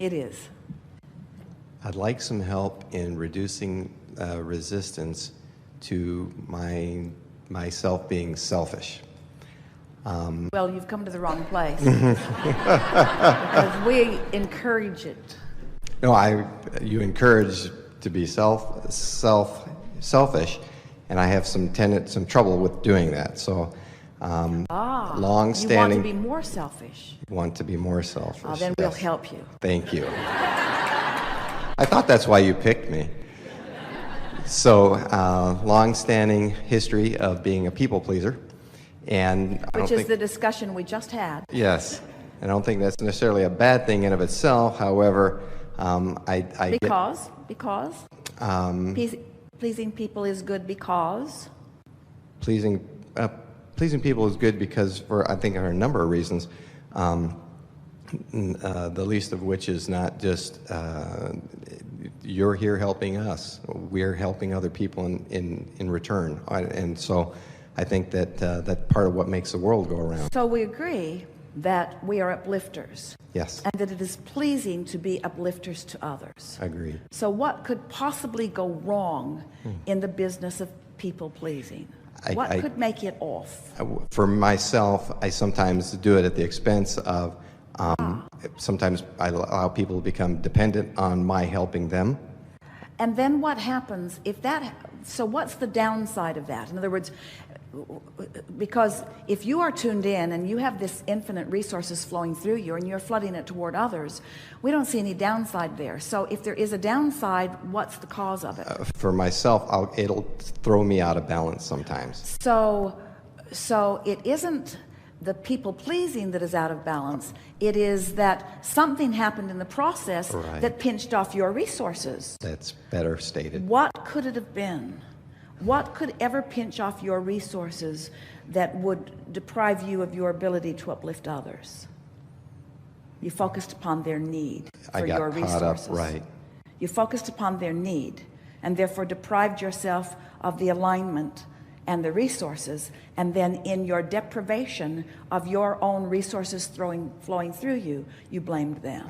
It is. I'd like some help in reducing resistance to myself being selfish. Well, you've come to the wrong place. Because we encourage it. No, you encourage to be selfish, and I have some trouble with doing that. So, long-standing. You want to be more selfish. Want to be more selfish. Then we'll help you. Thank you. I thought that's why you picked me. So, long-standing history of being a people pleaser, and which is the discussion we just had. Yes, I don't think that's necessarily a bad thing in of itself. However, because pleasing people is good because pleasing people is good because for I think there are a number of reasons. The least of which is not just you're here helping us; we're helping other people in return, and so I think that that's part of what makes the world go around. So we agree that we are uplifters. Yes. And that it is pleasing to be uplifters to others. Agreed. So what could possibly go wrong in the business of people pleasing? What could make it off? For myself, I sometimes do it at the expense of, sometimes I allow people to become dependent on my helping them. And then what happens if that, so what's the downside of that? In other words, because if you are tuned in and you have this infinite resources flowing through you and you're flooding it toward others, we don't see any downside there. So if there is a downside, what's the cause of it? For myself, it'll throw me out of balance sometimes. So it isn't the people pleasing that is out of balance. It is that something happened in the process that pinched off your resources. That's better stated. What could it have been? What could ever pinch off your resources that would deprive you of your ability to uplift others? You focused upon their need for your resources. You focused upon their need and therefore deprived yourself of the alignment and the resources, and then in your deprivation of your own resources flowing through you, you blamed them.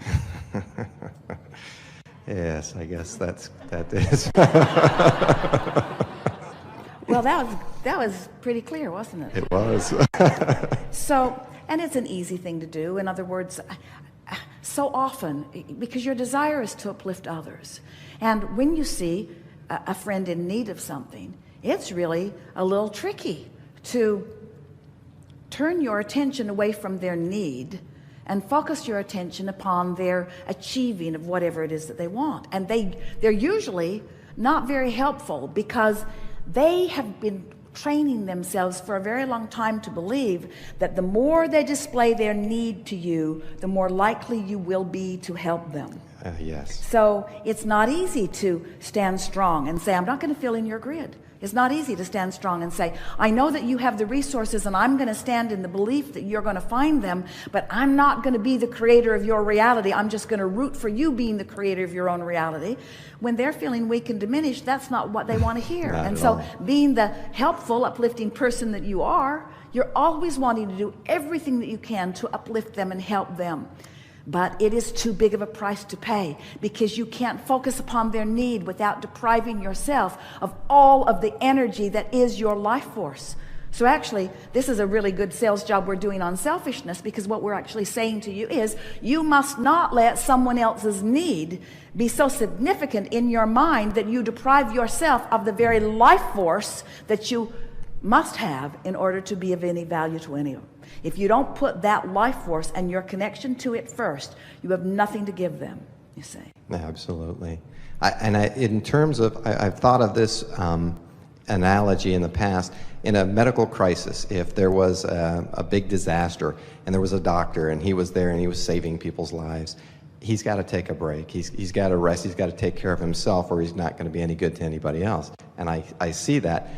Yes, I guess that is. Well, that was pretty clear, wasn't it? It was. So, and it's an easy thing to do. In other words, so often, because your desire is to uplift others, and when you see a friend in need of something, it's really a little tricky to turn your attention away from their need and focus your attention upon their achieving of whatever it is that they want. And they're usually not very helpful because they have been training themselves for a very long time to believe that the more they display their need to you, the more likely you will be to help them. Yes. So it's not easy to stand strong and say, I'm not going to fill in your grid. It's not easy to stand strong and say, I know that you have the resources and I'm going to stand in the belief that you're going to find them, but I'm not going to be the creator of your reality. I'm just going to root for you being the creator of your own reality. When they're feeling weak and diminished, that's not what they want to hear. And so being the helpful, uplifting person that you are, you're always wanting to do everything that you can to uplift them and help them. But it is too big of a price to pay because you can't focus upon their need without depriving yourself of all of the energy that is your life force. So actually, this is a really good sales job we're doing on selfishness, because what we're actually saying to you is you must not let someone else's need be so significant in your mind that you deprive yourself of the very life force that you must have in order to be of any value to anyone. If you don't put that life force and your connection to it first, you have nothing to give them, you see. Absolutely. In terms of, I've thought of this analogy in the past. In a medical crisis, if there was a big disaster and there was a doctor and he was there and he was saving people's lives, he's got to take a break. He's got to rest. He's got to take care of himself, or he's not going to be any good to anybody else. And I see that.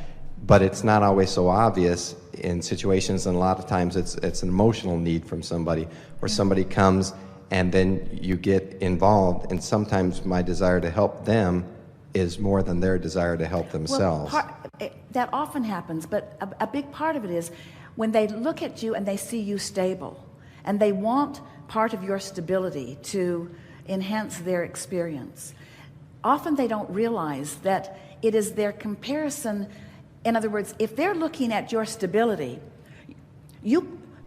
But it's not always so obvious in situations, and a lot of times it's an emotional need from somebody, where somebody comes and then you get involved, and sometimes my desire to help them is more than their desire to help themselves. Well, that often happens, but a big part of it is when they look at you and they see you stable, and they want part of your stability to enhance their experience. Often they don't realize that it is their comparison. In other words, if they're looking at your stability,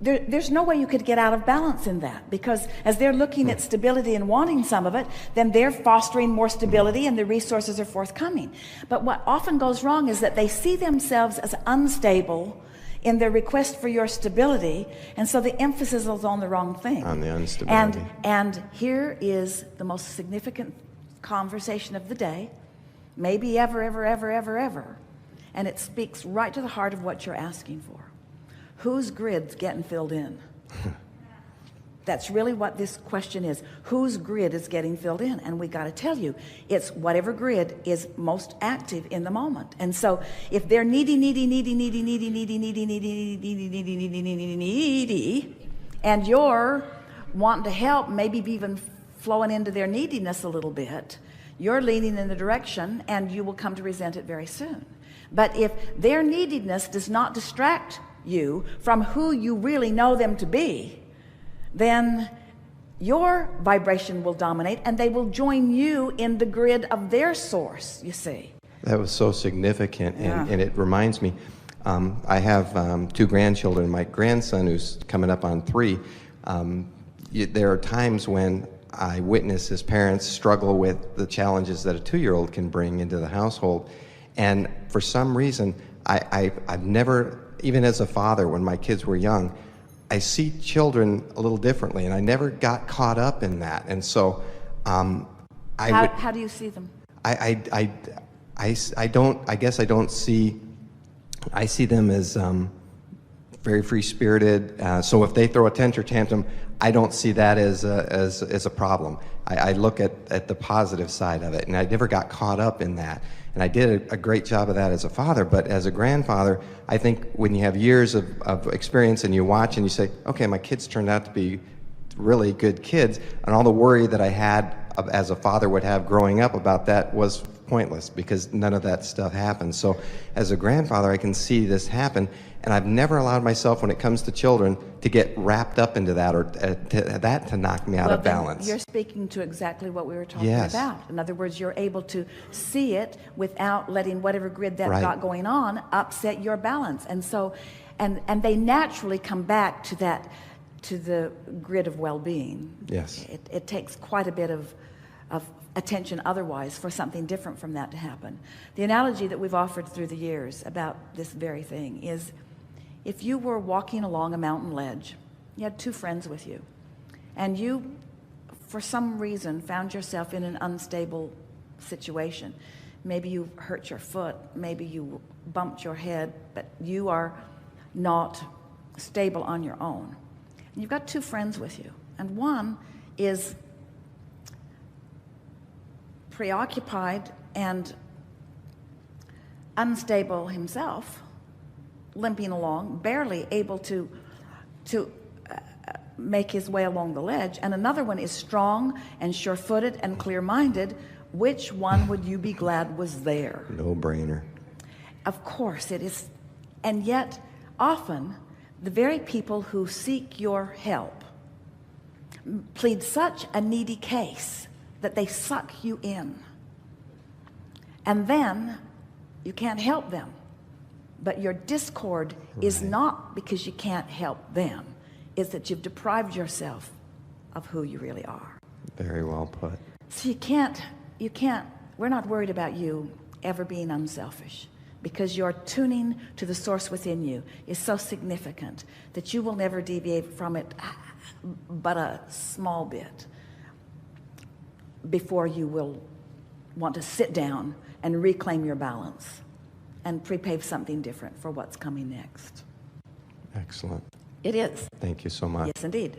there's no way you could get out of balance in that, because as they're looking at stability and wanting some of it, then they're fostering more stability and the resources are forthcoming. But what often goes wrong is that they see themselves as unstable in their request for your stability, and so the emphasis is on the wrong thing. On the instability. And here is the most significant conversation of the day, maybe ever, and it speaks right to the heart of what you're asking for. Whose grid's getting filled in? That's really what this question is. Whose grid is getting filled in? And we got to tell you, it's whatever grid is most active in the moment. And so if they're needy, and you're wanting to help, maybe even flowing into their neediness a little bit, you're leaning in the direction, and you will come to resent it very soon. But if their neediness does not distract you from who you really know them to be, then your vibration will dominate, and they will join you in the grid of their source, you see. That was so significant, Yeah. and it reminds me, I have 2 grandchildren. My grandson, who's coming up on 3, there are times when I witness his parents struggle with the challenges that a 2-year-old can bring into the household. And for some reason, I've never, even as a father, when my kids were young, I see children a little differently, and I never got caught up in that. And so, How do you see them? I guess I don't see. I see them as very free-spirited. So if they throw a tantrum, I don't see that as a problem. I look at the positive side of it, and I never got caught up in that. And I did a great job of that as a father. But as a grandfather, I think when you have years of experience and you watch and you say, okay, my kids turned out to be really good kids, and all the worry that I had as a father would have growing up about that was pointless, because none of that stuff happened. So as a grandfather, I can see this happen, and I've never allowed myself, when it comes to children, to get wrapped up into that, or to knock me out of balance. You're speaking to exactly what we were talking Yes. about. In other words, you're able to see it without letting whatever grid that Right. got going on upset your balance. And so, and they naturally come back to that, to the grid of well-being. Yes. It takes quite a bit of attention otherwise for something different from that to happen. The analogy that we've offered through the years about this very thing is, if you were walking along a mountain ledge, you had 2 friends with you, and you, for some reason, found yourself in an unstable situation. Maybe you hurt your foot, maybe you bumped your head, but you are not stable on your own. And you've got 2 friends with you, and one is preoccupied and unstable himself, limping along, barely able to make his way along the ledge, and another one is strong and sure-footed and clear-minded. Which one would you be glad was there? No brainer. Of course it is. And yet, often, the very people who seek your help plead such a needy case that they suck you in. And then you can't help them. But your discord is not because you can't help them. It's that you've deprived yourself of who you really are. Very well put. So you can't, we're not worried about you ever being unselfish, because your tuning to the source within you is so significant that you will never deviate from it but a small bit before you will want to sit down and reclaim your balance and prepave something different for what's coming next. Excellent. It is. Thank you so much. Yes, indeed.